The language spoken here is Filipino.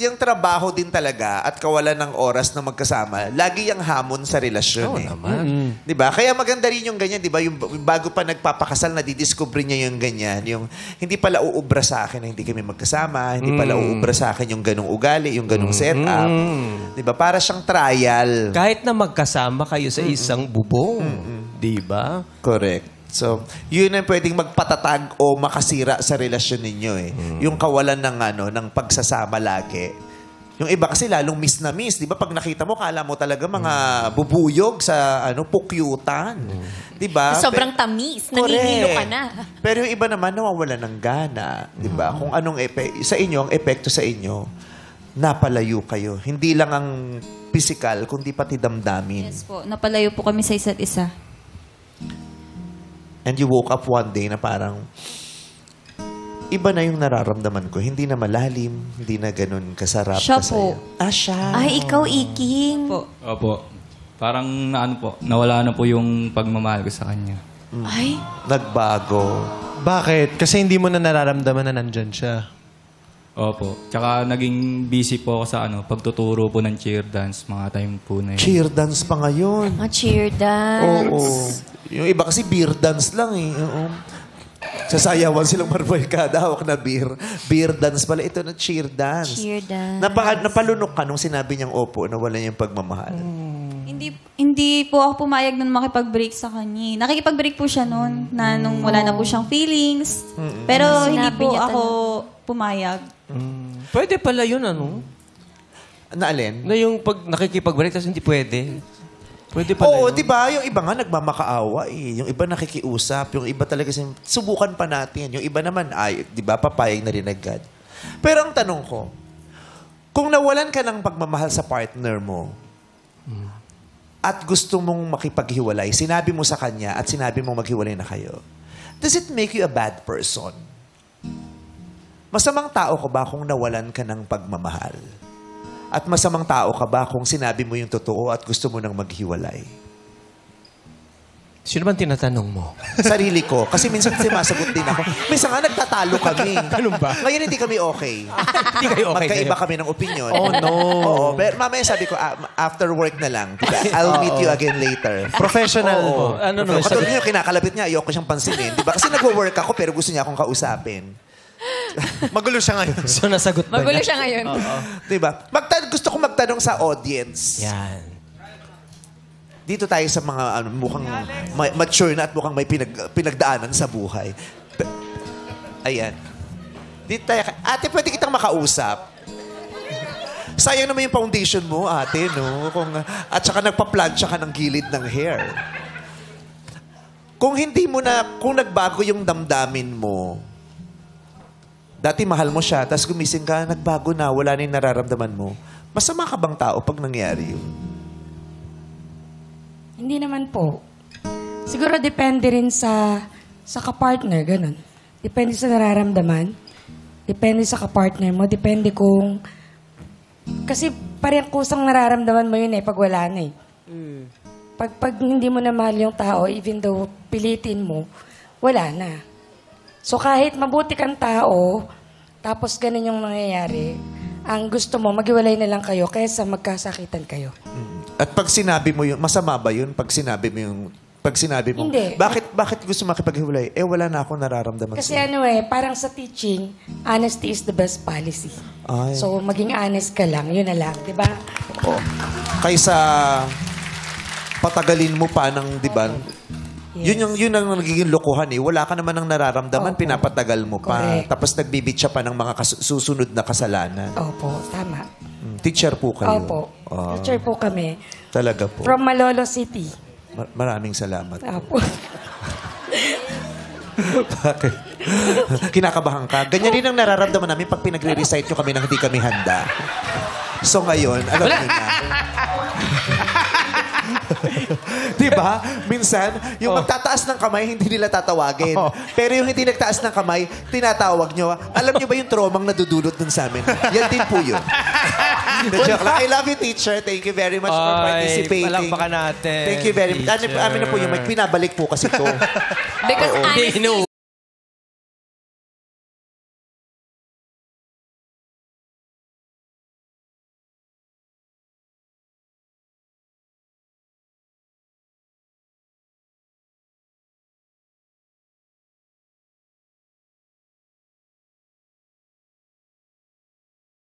yung trabaho din talaga at kawalan ng oras na magkasama, lagi yung hamon sa relasyon. Oo naman. Di ba? Kaya maganda rin yung ganyan, di ba? Yung bago pa nagpapakasal, nadidiscover niya yung ganyan. Yung hindi pala uubra sa akin na hindi kami magkasama, hindi pala uubra sa akin yung ganong ugali, yung ganong setup. Di ba? Para siyang trial. Kahit na magkasama kayo sa isang bubong. Di ba? Correct. So, yun ang pwedeng magpatatag o makasira sa relasyon ninyo eh. Yung kawalan ng pagsasama lagi. Yung iba kasi lalong miss na miss. Di ba? Pag nakita mo, kala mo talaga mga bubuyog sa pukyutan. Di ba? Sobrang tamis. Nanihilo ka na. Pero yung iba naman nawawala ng gana. Di ba? Kung anong sa inyo, ang epekto sa inyo, napalayo kayo. Hindi lang ang physical, kundi pati damdamin. Yes po. Napalayo po kami sa isa't isa. And you woke up one day na parang iba na yung nararamdaman ko. Hindi na malalim, hindi na ganun kasarap. Siya kasaya. po. Siya. Ay, ikaw, Iking. Po. Opo. Parang nawala na po yung pagmamahal ko sa kanya. Ay. Nagbago. Bakit? Kasi hindi mo na nararamdaman na nandyan siya. Opo. Tsaka naging busy po ako sa pagtuturo po ng cheer dance, mga time po na yun. Cheer dance pa ngayon. Cheer dance. Oo. Yung iba kasi beer dance lang eh. Oo. Sasayawan silang marboy kada hawak na beer. Beer dance pala. Ito na cheer dance. Cheer dance. Napalunok ka nung sinabi niyang opo na wala niyang pagmamahal. Hindi po ako pumayag nun makipag-break sa kanya. Nakikipag-break po siya nun na nung wala na po siyang feelings. Pero hindi Sinabi po niya ako pumayag. Pwede pala yun, ano? Na alin? Na yung pag nakikipag-break, tapos hindi pwede. Pwede pala Oo, yun. di ba? Yung iba nga nagmamakaawa eh. Yung iba nakikiusap. Yung iba talaga subukan pa natin. Yung iba naman ay, di ba, papayag na rin agad. Pero ang tanong ko, kung nawalan ka ng pagmamahal sa partner mo at gusto mong makipaghiwalay, sinabi mo sa kanya at sinabi mong maghiwalay na kayo, does it make you a bad person? Masamang tao ka ba kung nawalan ka ng pagmamahal? At masamang tao ka ba kung sinabi mo yung totoo at gusto mo nang maghiwalay? Sino bang tinatanong mo? Sarili ko. Kasi minsan sumasagot din ako. Minsan nga nagtatalo kami. Ganun ba? Ngayon hindi kami okay. Hindi kayo okay. Magkaiba kami ng opinion. Oh, no. Oo. Pero mamaya sabi ko, after work na lang. Diba? I'll meet you again later. Professional Oo. po. Ano no? Katulad niyo, kinakalapit niya, ayoko siyang pansinin. Diba? Kasi nag-work ako pero gusto niya akong kausapin. Magulo siya ngayon. So, nasagot ba Magulo niya? siya ngayon. Diba? Gusto ko magtanong sa audience. Yan. Dito tayo sa mga mukhang mature na at mukhang may pinagdaanan sa buhay. Ayan. Dito tayo. Ate, pwede kitang makausap. Sayang naman yung foundation mo, ate, no? At saka nagpa-plancha ka ng gilid ng hair. Kung nagbago yung damdamin mo, dati mahal mo siya, tapos gumising ka, nagbago na, wala na yung nararamdaman mo, masama ka bang tao pag nangyari yun? Hindi naman po. Siguro depende rin sa kapartner, ganun. Depende sa nararamdaman. Depende sa kapartner mo. Depende kung... Kasi parang kusang nararamdaman mo yun pag wala na eh. Pag hindi mo na mahal yung tao, even though pilitin mo, wala na. So kahit mabuti kang tao, tapos ganun yung nangyayari, ang gusto mo, maghiwalay na lang kayo kaysa magkasakitan kayo. At pag sinabi mo yun, masama ba yun? Pag sinabi mo, Hindi. Bakit gusto makipaghiwalay? Wala na akong nararamdaman Kasi sa'yo. parang sa teaching, honesty is the best policy. Ay. So maging honest ka lang, yun na lang, di ba? Oo. Kaysa patagalin mo pa ng, di ba? Yes. Yun ang nagiging lokohan eh. Wala ka naman ng nararamdaman, Opo. pinapatagal mo pa. Correct. Tapos nagbibitya pa ng mga susunod na kasalanan. Opo, tama. Teacher po kayo. Opo. Ah, Teacher po kami. talaga po. From Malolo City. Maraming salamat. Opo. Bakit? Kinakabahan ka? Ganyan rin ang nararamdaman namin pag pinagre-recite nyo kami nang hindi kami handa. So ngayon, alam niyo na. Diba? Minsan, yung magtataas ng kamay, hindi nila tatawagin. Pero yung hindi nagtaas ng kamay, tinatawag nyo. Alam nyo ba yung tromang nadudulot dun sa amin? Yan din po yun. Joke lang. I love you, teacher. Thank you very much for participating. Palakpakan natin. Thank you very much. Amin na po yung mic. Pinabalik po kasi to. Because Hindi, honesty